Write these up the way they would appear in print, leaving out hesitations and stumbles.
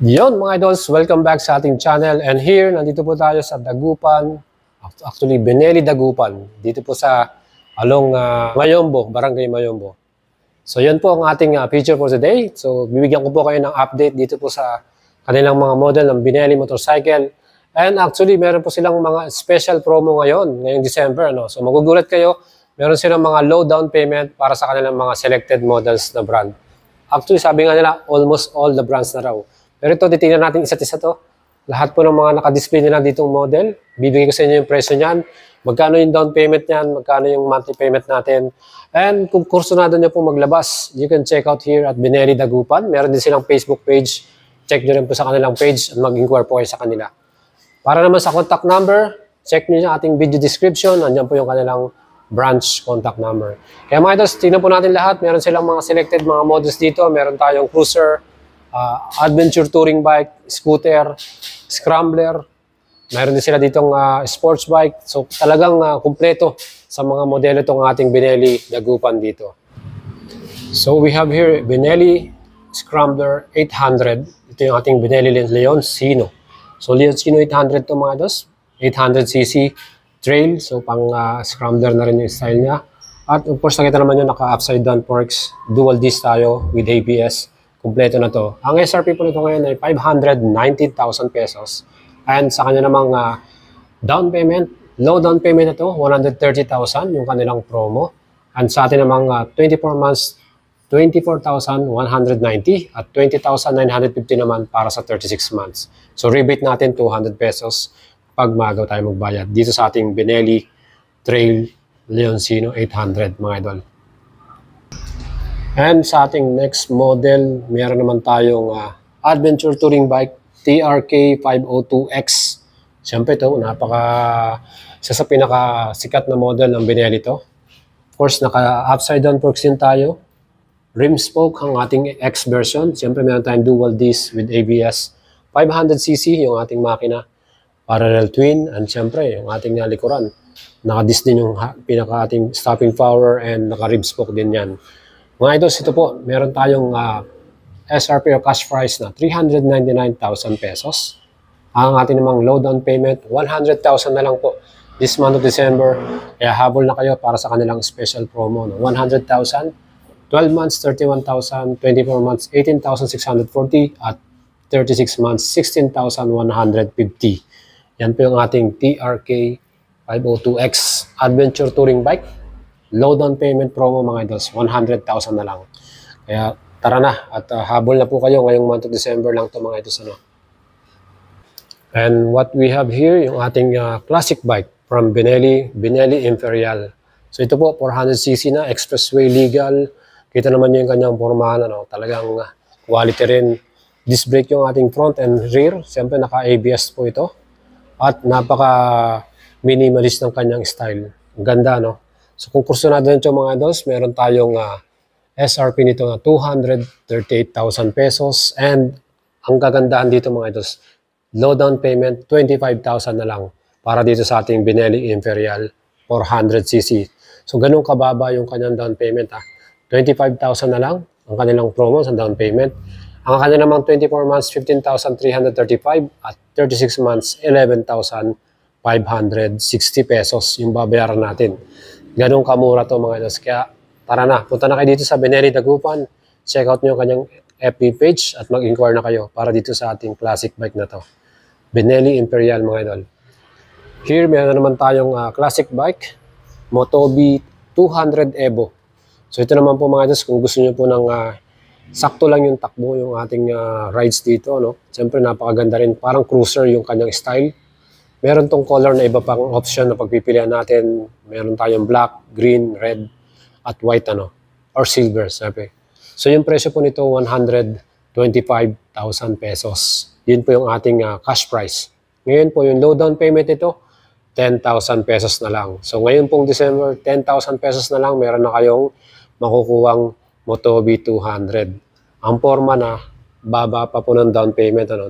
Yon mga idols, welcome back sa ating channel. And here, nandito po tayo sa Dagupan, actually Benelli Dagupan, dito po sa along Mayombo, Barangay Mayombo. So yan po ang ating picture for today. So bibigyan ko po kayo ng update dito po sa kanilang mga model ng Benelli motorcycle. And actually, meron po silang mga special promo ngayong December. No? So magugulat kayo, meron silang mga low down payment para sa kanilang mga selected models na brand. Actually, sabi nga nila, almost all the brands na raw. Pero ito, titingnan natin isa't isa to. Lahat po ng mga naka-display nila ditong model. Bibigay ko sa inyo yung presyo niyan. Magkano yung down payment niyan, magkano yung monthly payment natin. And kung kursunado nyo po maglabas, you can check out here at Benelli Dagupan. Meron din silang Facebook page. Check nyo rin po sa kanilang page at mag-inquire po kayo sa kanila. Para naman sa contact number, check nyo yung ating video description. Nandiyan po yung kanilang branch contact number. Kaya mga idols, tingnan po natin lahat. Meron silang mga selected mga models dito. Meron tayong cruiser, adventure touring bike, scooter, scrambler. Mayroon din sila ditong sports bike. So talagang kumpleto sa mga modelo itong ating Benelli Dagupan dito. So we have here Benelli Scrambler 800. Ito yung ating Benelli Leoncino. So Leoncino 800 to mga dos. 800cc trail. So pang scrambler na rin yung style niya. At of course nakita naman yung naka-upside down forks. Dual disc tayo with ABS. Kumpleto na to. Ang SRP po nito ngayon ay 590,000 pesos. And sa kanya namang down payment, low down payment na to, 130,000 yung kanilang promo. And sa atin namang 24 months, 24,190 at 20,950 naman para sa 36 months. So rebate natin 200 pesos pag magaw tayo magbayad. Dito sa ating Benelli Trail Leoncino 800 mga idol. And sa ating next model, meron naman tayong adventure touring bike TRK 502X. Siyempre ito, isa sa pinakasikat na model ng Benelli to. Of course, naka-upside down forks din tayo. Rim spoke ang ating X version. Siyempre meron tayong dual disc with ABS. 500cc yung ating makina. Parallel twin. And siyempre, yung ating likuran. Naka-disc din yung pinaka-ating stopping power and naka-rim spoke din yan. Mga idols, ito po, meron tayong SRP or cash price na 399,000 pesos. Ang ating namang low down payment, 100,000 na lang po this month of December. Kaya habol na kayo para sa kanilang special promo. No? 100,000, 12 months, 31,000, 24 months, 18,640 at 36 months, 16,150. Yan po yung ating TRK 502X Adventure Touring Bike. Low down payment promo mga idols, 100,000 na lang. Kaya tara na at habol na po kayo ngayong month of December lang to mga idols. And what we have here, yung ating classic bike from Benelli Imperial. So ito po, 400cc na, expressway legal. Kita naman nyo yung kanyang pormahan, talagang quality rin. Disc brake yung ating front and rear. Siyempre naka-ABS po ito. At napaka-minimalist ng kanyang style. Ang ganda, no? So kung kursunado nito mga idols, meron tayong SRP nito na 238,000 pesos. And ang kagandahan dito mga idols, low down payment, 25,000 na lang para dito sa ating Benelli Imperial 400cc. So ganun kababa yung kanyang down payment. 25,000 na lang ang kanilang promo sa down payment. Ang kanilang namang 24 months, 15,335 at 36 months, 11,560 pesos yung babayaran natin. Ganong kamura to mga idols. Kaya tara na, punta na kayo dito sa Benelli Dagupan. Check out nyo kanyang FB page at mag-inquire na kayo para dito sa ating classic bike na to. Benelli Imperial mga idol. Here, meron naman tayong classic bike, Motobi 200 Evo. So ito naman po mga idols, kung gusto nyo po ng sakto lang yung takbo yung ating rides dito. No? Siyempre napakaganda rin, parang cruiser yung kanyang style. Meron tong color na iba pang option na pagpipilian natin. Meron tayong black, green, red, at white or silver. Sabi. So yung presyo po nito, 125,000 pesos. Yun po yung ating cash price. Ngayon po yung low down payment ito, 10,000 pesos na lang. So ngayon pong December, 10,000 pesos na lang, meron na kayong makukuhang Motobi 200. Ang forma na, baba pa po ng down payment, 10,000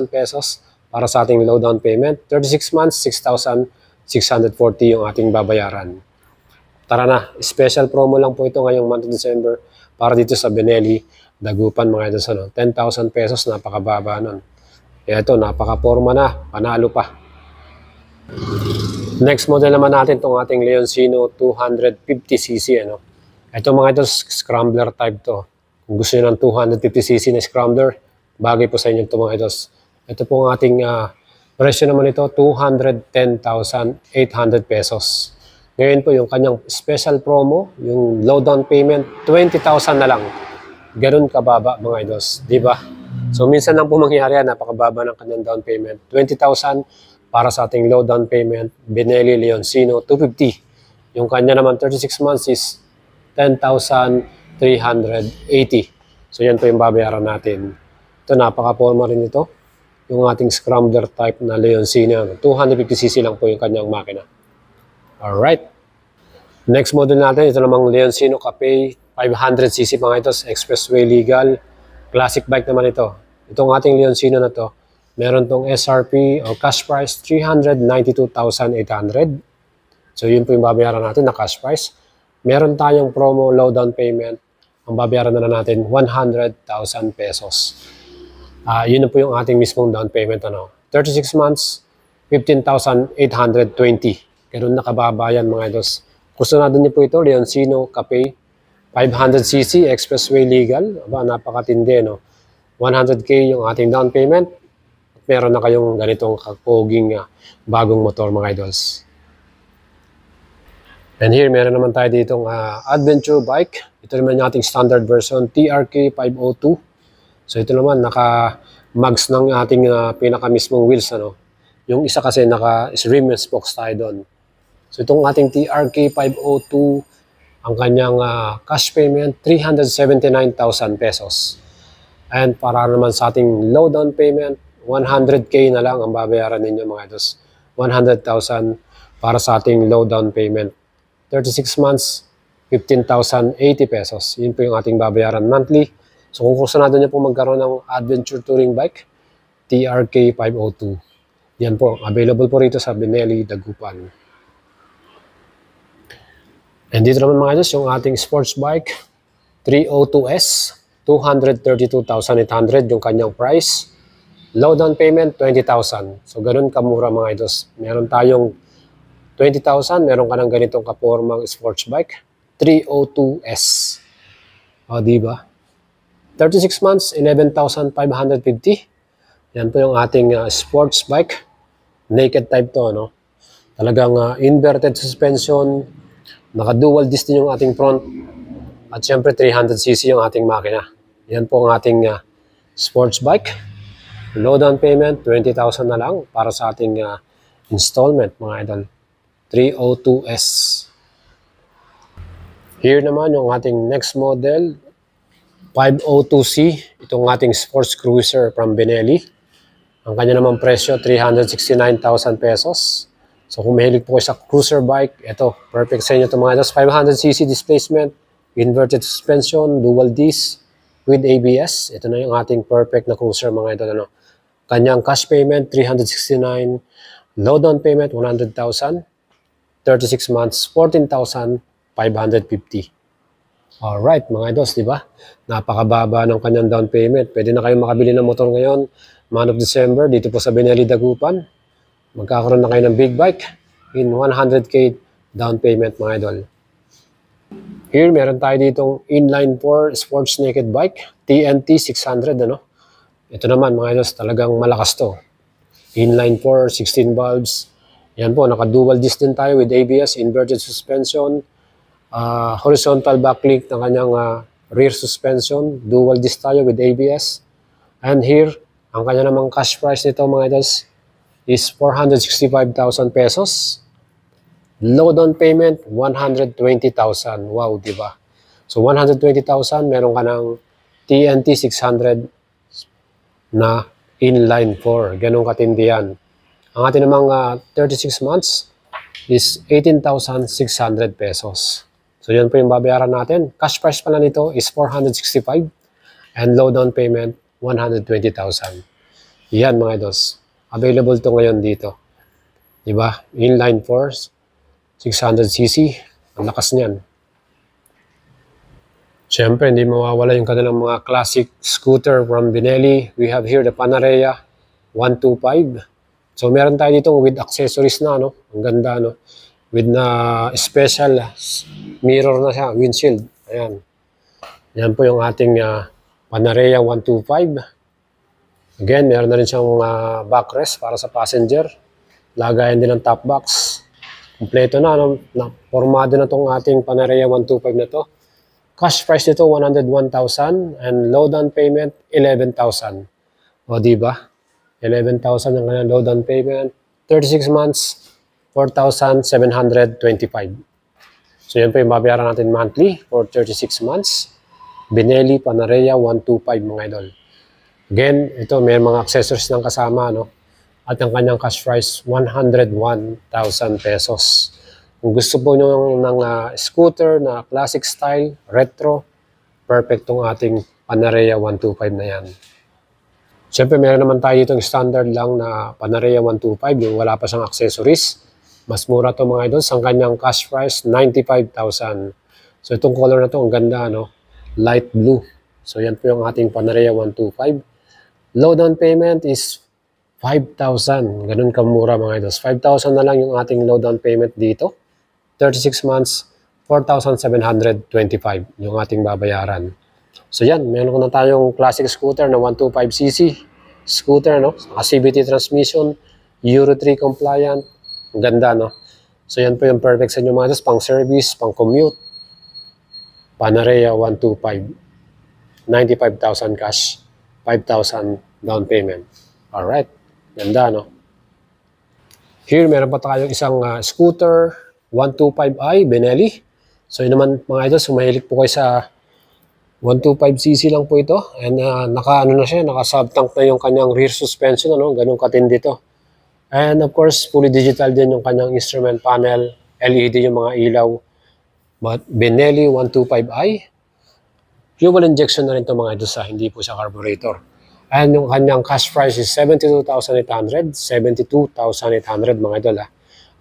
pesos. Para sa ating low down payment, 36 months, 6,640 yung ating babayaran. Tara na, special promo lang po ito ngayong month of December para dito sa Benelli, Dagupan mga idol. Ano, 10,000 pesos, napakababa nun. Kaya ito, napaka-forma na, panalo pa. Next model naman natin itong ating Leoncino 250cc. Ano. Ito mga idol, scrambler type to. Kung gusto nyo ng 250cc na scrambler, bagay po sa inyo ito mga idol. Ito po ang ating presyo naman ito, 210,800 pesos. Ngayon po yung kanyang special promo, yung low down payment, 20,000 na lang. Ganun kababa mga idols, di ba? So minsan lang po mangyari yan, napakababa ng kanyang down payment. 20,000 para sa ating low down payment, Benelli Leoncino 250. Yung kanya naman 36 months is 10,380. So yan po yung babayaran natin. Ito, napaka-forma rin ito. Yung ating scrambler type na Leoncino. 250cc lang po yung kanyang makina. Alright. Next model natin, ito namang Leoncino Capay 500cc mga ito, expressway legal. Classic bike naman ito. Itong ating Leoncino na to, meron tong SRP o cash price 392,800. So yun po yung babayaran natin na cash price. Meron tayong promo low down payment. Ang babayaran na natin 100,000 pesos. Yun na po yung ating mismong down payment. 36 months, 15,820. Ganun nakababa yan mga idols. Kusunado niyo po ito, Leoncino Capay 500cc, expressway legal. Aba, napakatindi, no? 100K yung ating down payment. Meron na kayong ganitong kapoging bagong motor mga idols. And here, meron naman tayo ditong adventure bike. Ito naman yung ating standard version, TRK 502. So ito naman, naka-mags ng ating pinaka-mismong wheels. Ano? Yung isa kasi naka-rim and spokes tayo doon. So itong ating TRK 502, ang kanyang cash payment, 379,000 pesos. And para naman sa ating low down payment, 100K na lang ang babayaran ninyo mga idols. 100,000 para sa ating low down payment. 36 months, 15,080 pesos. Yun po yung ating babayaran monthly. So kung kusunado nyo po magkaroon ng adventure touring bike, TRK 502. Yan po, available po rito sa Benelli, Dagupan. And dito naman mga idols, yung ating sports bike, 302S, 232,800 yung kanyang price. Low down payment, 20,000. So ganun kamura mga idols. Meron tayong 20,000, meron ka ng ganitong kapormang sports bike, 302S. O, diba? 36 months, 11,550. Yan po yung ating sports bike. Naked type to, no? Talagang inverted suspension, naka-dual disc din yung ating front. At syempre, 300cc yung ating makina. Yan po ang ating sports bike. Low down payment, 20,000 na lang para sa ating installment, mga idol. 302S. Here naman yung ating next model, 502C. Itong ating sports cruiser from Benelli. Ang kanya naman presyo, 369,000 pesos. So kung mahilig po kayo sa cruiser bike, ito, perfect sa inyo ito mga idols. 500cc displacement, inverted suspension, dual disc, with ABS. Ito na yung ating perfect na cruiser mga idol. Ano? Kanyang cash payment, 369. Low down payment, 100,000. 36 months, 14,550. Alright mga idols, di ba? Napakababa ng kanyang down payment. Pwede na kayong makabili ng motor ngayon, month of December, dito po sa Benelli, Dagupan. Magkakaroon na kayo ng big bike in 100K down payment mga idol. Here, meron tayo ditong inline 4 sports naked bike, TNT 600. Ano? Ito naman mga idols, talagang malakas to. Inline 4, 16 valves. Yan po, naka-dual disc din tayo with ABS, inverted suspension, horizontal backlink ng kanyang rear suspension, dual disc tayo with ABS. And here, ang kanya namang cash price nito mga idols is 465,000 pesos. Low down payment, 120,000. Wow, di ba? So 120,000, meron ka ng TNT 600 na inline 4. Ganun katindi yan. Ang ating namang 36 months is 18,600 pesos. So yun po yung babayaran natin. Cash price pala nito is 465 and low down payment 120,000. Yan mga idols. Available to ngayon dito. Diba? Inline 4, 600cc. Ang lakas niyan. Siyempre, hindi mawawala yung kanilang mga classic scooter from Benelli. We have here the Panarea 125. So, meron tayo dito with accessories na, no? Ang ganda, no? With na special mirror na siya, windshield. Ayan. Yan po yung ating Panarea 125. Again, meron na rin siyang backrest para sa passenger. Lagayan din ng top box. Kompleto na, no? Formado na itong ating Panarea 125 na to. Cash price nito 101,000 and low down payment 11,000. O di ba? 11,000 ang kanyang low down payment. 36 months 4,725. So yan po yung babayaran natin monthly for 36 months. Benelli Panarea 125 mga idol. Again, ito may mga accessories ng kasama, no? At ang kanyang cash price 101,000 pesos. Kung gusto po nyo ng scooter na classic style, retro, perfect tong ating Panarea 125 na yan. Siyempre, meron naman tayo itong standard lang na Panarea 125, yung wala pa siyang accessories. Mas mura to mga idol. Ang kanyang cash price, 95,000. So, itong color na to, ang ganda, no? Light blue. So, yan po yung ating Panarea 125. Low down payment is 5,000. Ganun kamura mga idol. 5,000 na lang yung ating low down payment dito. 36 months, 4,725 yung ating babayaran. So yan, meron na tayong classic scooter na 125cc scooter, no? CVT transmission, Euro 3 compliant. Ang ganda, no? So yan po yung perfect sa inyo mga idol, pang service, pang commute. Panarea 125. 95,000 cash, 5,000 down payment. Alright, ganda, no? Here, meron pa tayong isang scooter 125i Benelli. So yun naman mga idol, sumahilig po kayo sa 125cc lang po ito. And naka-ano na siya, naka-subtank na yung kanyang rear suspension, ano, ganun katindi to. And of course, fully digital din yung kanyang instrument panel, LED yung mga ilaw. But Benelli 125i, fuel injection na rin to mga idol sa hindi po siya carburetor. And yung kanyang cash price is 72,800, 72,800 mga idol.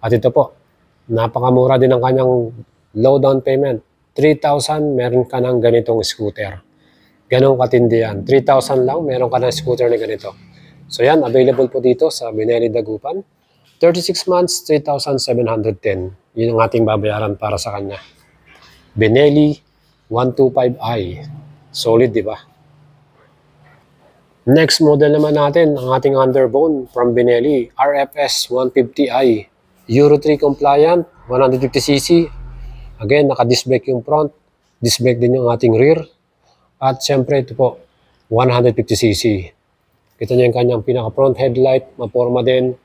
At ito po, napakamura din ang kanyang low down payment. 3,000, meron ka ng ganitong scooter. Ganong katindi yan. 3,000 lang, meron ka ng scooter na ganito. So yan, available po dito sa Benelli Dagupan. 36 months, 3,710. Yun ang ating babayaran para sa kanya. Benelli 125i. Solid, di ba? Next model naman natin, ang ating underbone from Benelli, RFS 150i. Euro 3 compliant, 150cc. Again, naka-disc brake yung front, disc brake din yung ating rear. At syempre ito po, 150cc. Kita niyo yung kanyang pinaka-front headlight, maporma din.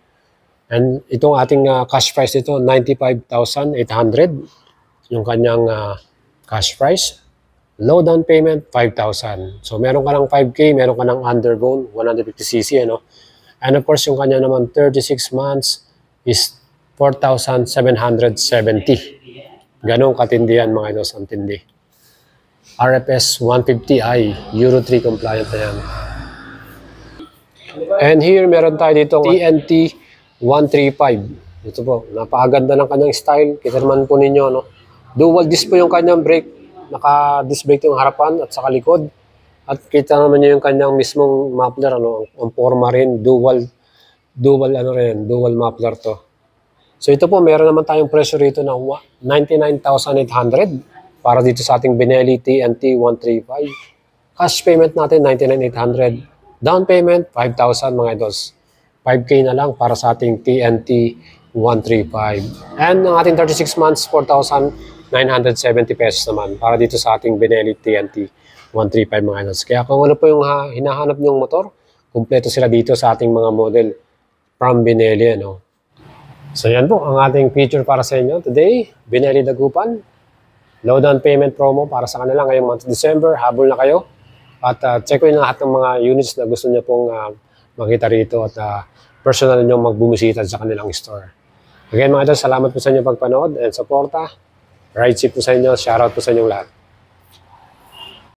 And itong ating cash price nito, 95,800. Yung kanyang cash price. Low down payment, 5,000. So meron ka ng 5K, meron ka ng underbone, 150cc. Ano? And of course, yung kanya naman 36 months is 4,770. Ganong katindihan mga idol, ang tindi. RFS 150i, Euro 3 compliant na yan. And here, meron tayo dito TNT 135. Ito po, napakaganda ng kanyang style. Kita naman po ninyo, no? Dual disc po yung kanyang brake. Naka-disc brake yung harapan at saka likod. At kita naman nyo yung kanyang mismong muffler, ano? Ang forma rin, dual muffler to. So ito po, meron naman tayong presyo rito na 99,800 para dito sa ating Benelli TNT 135. Cash payment natin 99,800. Down payment 5,000 mga idols. 5K na lang para sa ating TNT 135. And ang ating 36 months, 4,970 pesos naman para dito sa ating Benelli TNT 135 mga idols. Kaya kung ano po yung hinahanap nyong motor, kumpleto sila dito sa ating mga model from Benelli, ano. So yan po ang ating feature para sa inyo today. Benelli Dagupan. Low down payment promo para sa kanila ngayong month of December. Habol na kayo. At check ko yung lahat ng mga units na gusto niyo pong makita rito at personal nyo magbumisita sa kanilang store. Again mga idol, salamat po sa inyo pagpanood and suporta. Ride safe po sa inyo. Shoutout po sa inyong lahat.